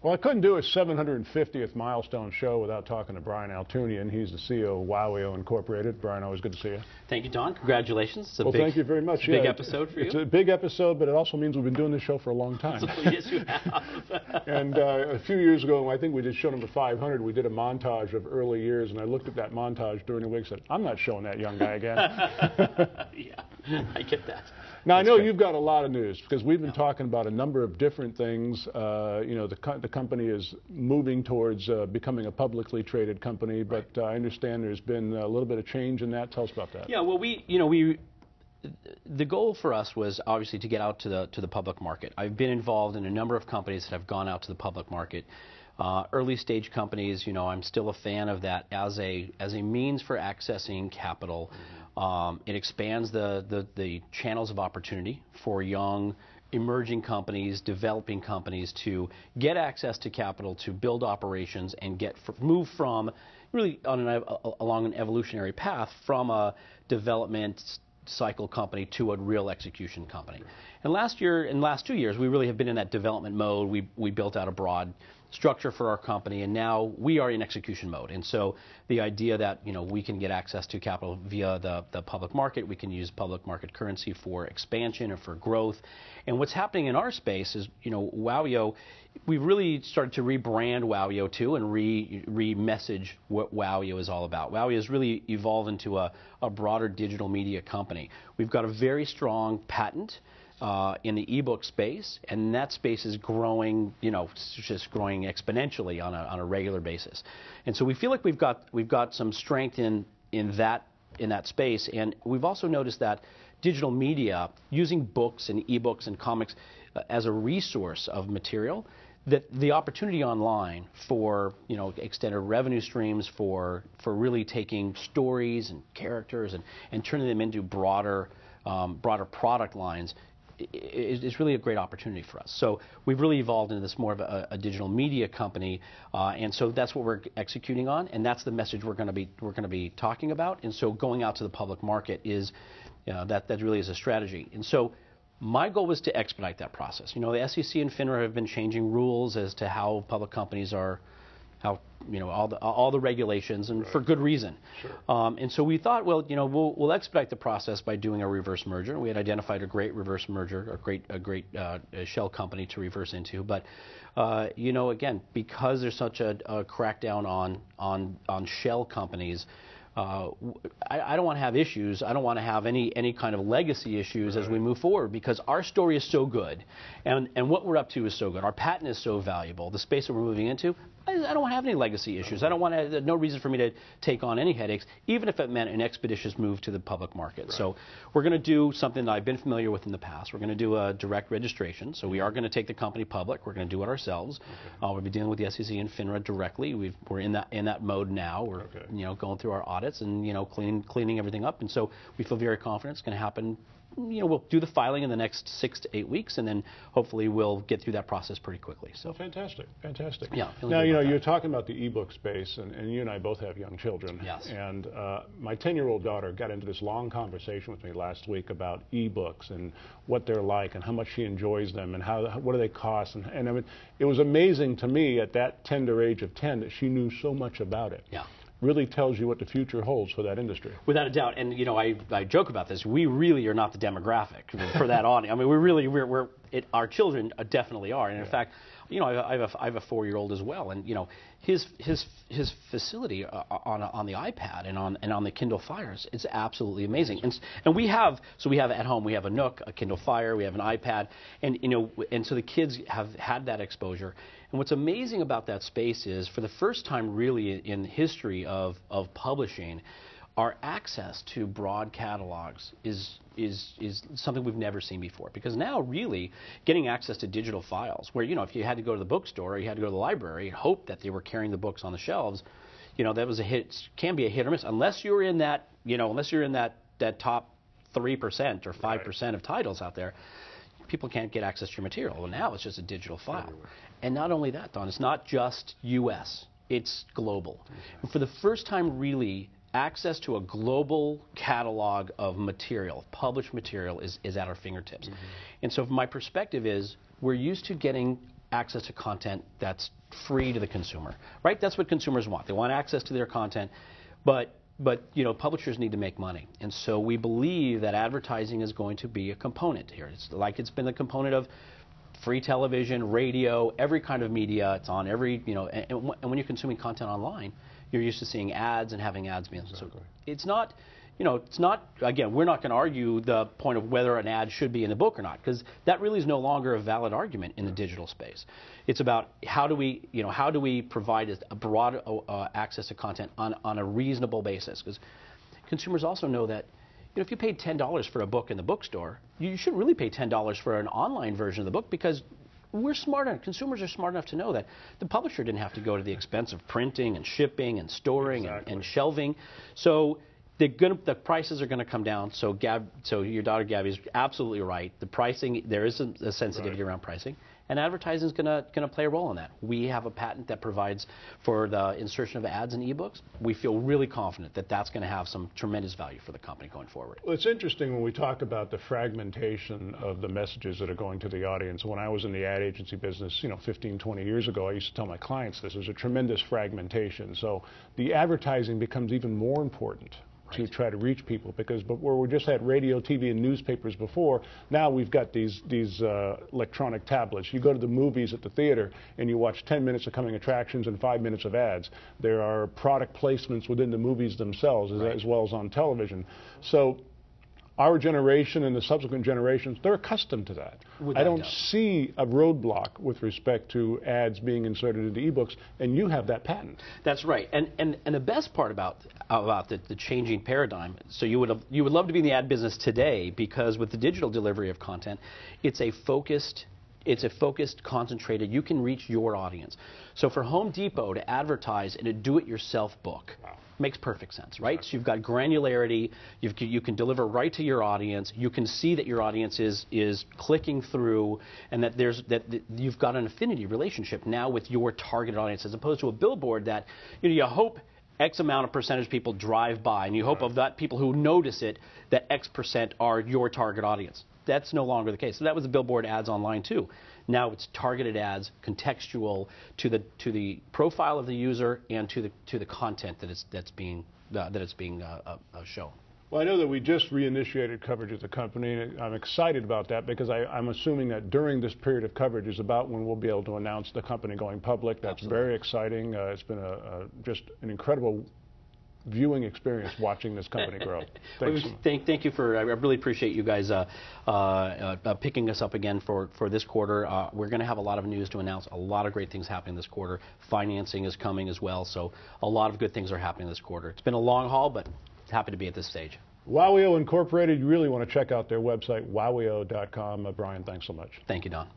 Well, I couldn't do a 750th milestone show without talking to Brian Altunian. He's the CEO of WOWIO Incorporated. Brian, always good to see you. Thank you, Don. Congratulations. It's a thank you very much. It's a big episode for you. It's a big episode, but it also means we've been doing this show for a long time. Yes, you have. And a few years ago, I think we did show number 500. We did a montage of early years, and I looked at that montage during the week and said, I'm not showing that young guy again. Yeah, I get that. Now, I know you've got a lot of news because we've been talking about a number of different things. You know, the company is moving towards becoming a publicly traded company, but I understand there's been a little bit of change in that. Tell us about that. Yeah, well, the goal for us was obviously to get out to the public market. I've been involved in a number of companies that have gone out to the public market. Early stage companies, you know, I'm still a fan of that as a means for accessing capital. It expands the channels of opportunity for young, emerging companies, developing companies to get access to capital, to build operations, and move from really along an evolutionary path from a development cycle company to a real execution company. And last 2 years, we really have been in that development mode. We built out a broad structure for our company, and now we are in execution mode. And so the idea that, you know, we can get access to capital via the public market, we can use public market currency for expansion and for growth. And what's happening in our space is, you know, WOWIO, we've really started to rebrand WOWIO too and re-message what WOWIO is all about. WOWIO has really evolved into a broader digital media company. We've got a very strong patent in the ebook space, and that space is growing, you know, just growing exponentially on a regular basis. And so we feel like we've got some strength in that space, and we've also noticed that digital media, using books and ebooks and comics as a resource of material, that the opportunity online for, you know, extended revenue streams, for really taking stories and characters and turning them into broader product lines is really a great opportunity for us. So we've really evolved into this more of a digital media company, and so that's what we're executing on, and that's the message we're going to be talking about. And so going out to the public market is, you know, that really is a strategy. And so my goal was to expedite that process. You know, the SEC and FINRA have been changing rules as to how public companies are, how, you know, all the regulations, and for good reason. Sure. And so we thought, well, you know, we'll expedite the process by doing a reverse merger. We had identified a great reverse merger, a great shell company to reverse into. But you know, again, because there's such a crackdown on shell companies, I don't want to have issues. I don't want to have any kind of legacy issues as we move forward, because our story is so good, and what we're up to is so good. Our patent is so valuable. The space that we're moving into, I don't want to have any legacy issues. I don't want to. No reason for me to take on any headaches, even if it meant an expeditious move to the public market. Right. So we're going to do something that I've been familiar with in the past. We're going to do a direct registration. So we are going to take the company public. We're going to do it ourselves. Okay. We'll be dealing with the SEC and FINRA directly. We're in that mode now. We're you know, going through our audits and, you know, cleaning everything up. And so we feel very confident it's going to happen. You know, we'll do the filing in the next 6 to 8 weeks, and then hopefully we'll get through that process pretty quickly. So fantastic. Yeah. Now, you know, you're talking about the ebook space, and you and I both have young children. Yes. And my 10-year-old daughter got into this long conversation with me last week about ebooks and what they're like and how much she enjoys them and what do they cost. And I mean, it was amazing to me at that tender age of 10 that she knew so much about it. Yeah. Really tells you what the future holds for that industry. Without a doubt. And, you know, I joke about this. We really are not the demographic for that audience. I mean, our children definitely are. And in fact, you know, I have a 4-year-old as well. And, you know, his facility on the iPad and on the Kindle Fires, it's absolutely amazing. And we have at home, we have a Nook, a Kindle Fire, we have an iPad, and, you know, and so the kids have had that exposure. And what's amazing about that space is, for the first time really in the history of publishing, our access to broad catalogs is something we've never seen before. Because now, really, getting access to digital files, where, you know, if you had to go to the bookstore or you had to go to the library and hope that they were carrying the books on the shelves, you know, that was a hit. Can be a hit or miss, unless you're in that, you know, that top 3% or 5% of titles out there. People can't get access to your material. Well, now it's just a digital file. And not only that, Don, it's not just U.S., it's global. And for the first time, really, access to a global catalog of material, published material, is at our fingertips. And so my perspective is, we're used to getting access to content that's free to the consumer, right? That's what consumers want. They want access to their content, but you know, publishers need to make money, and so we believe that advertising is going to be a component here. It's like it's been a component of free television, radio, every kind of media. It's on every, you know, and when you're consuming content online, you're used to seeing ads and having ads being. Exactly. So it's not, you know, it's not, again, we're not going to argue the point of whether an ad should be in the book or not, because that really is no longer a valid argument in the digital space. It's about how do we provide a broad access to content on a reasonable basis, because consumers also know that, you know, if you paid $10 for a book in the bookstore, you shouldn't really pay $10 for an online version of the book, because we're smart enough, consumers are smart enough to know that the publisher didn't have to go to the expense of printing and shipping and storing and shelving. So the prices are going to come down. So so your daughter Gabby is absolutely right. The pricing, there is a sensitivity around pricing, and advertising is going to play a role in that. We have a patent that provides for the insertion of ads in ebooks. We feel really confident that that's going to have some tremendous value for the company going forward. Well, it's interesting when we talk about the fragmentation of the messages that are going to the audience. When I was in the ad agency business, you know, 15, 20 years ago, I used to tell my clients this. There's a tremendous fragmentation. So the advertising becomes even more important to try to reach people, because where we just had radio, TV, and newspapers before, now we've got these electronic tablets. You go to the movies at the theater and you watch 10 minutes of coming attractions and 5 minutes of ads. There are product placements within the movies themselves, as well as on television. So our generation and the subsequent generations, they're accustomed to that. I don't see a roadblock with respect to ads being inserted into ebooks, and you have that patent. That's right. And the best part about the changing paradigm, so you would love to be in the ad business today, because with the digital delivery of content, it's a focused, concentrated, you can reach your audience. So for Home Depot to advertise in a do-it-yourself book, makes perfect sense, right? So you've got granularity, you can deliver right to your audience, you can see that your audience is clicking through, and that you've got an affinity relationship now with your targeted audience, as opposed to a billboard that, you know, you hope X amount of percentage of people drive by, and you hope of that people who notice it, that X percent are your target audience. That's no longer the case. So that was the billboard ads online too. Now it's targeted ads, contextual to the profile of the user and to the content that it's being shown. Well, I know that we just reinitiated coverage of the company, and I'm excited about that, because I'm assuming that during this period of coverage is about when we'll be able to announce the company going public. That's very exciting. It's been just an incredible viewing experience watching this company grow. Thank you for, I really appreciate you guys picking us up again for this quarter. We're going to have a lot of news to announce, a lot of great things happening this quarter. Financing is coming as well, so a lot of good things are happening this quarter. It's been a long haul, but happy to be at this stage. WOWIO Incorporated, you really want to check out their website, wowio.com. Brian, thanks so much. Thank you, Don.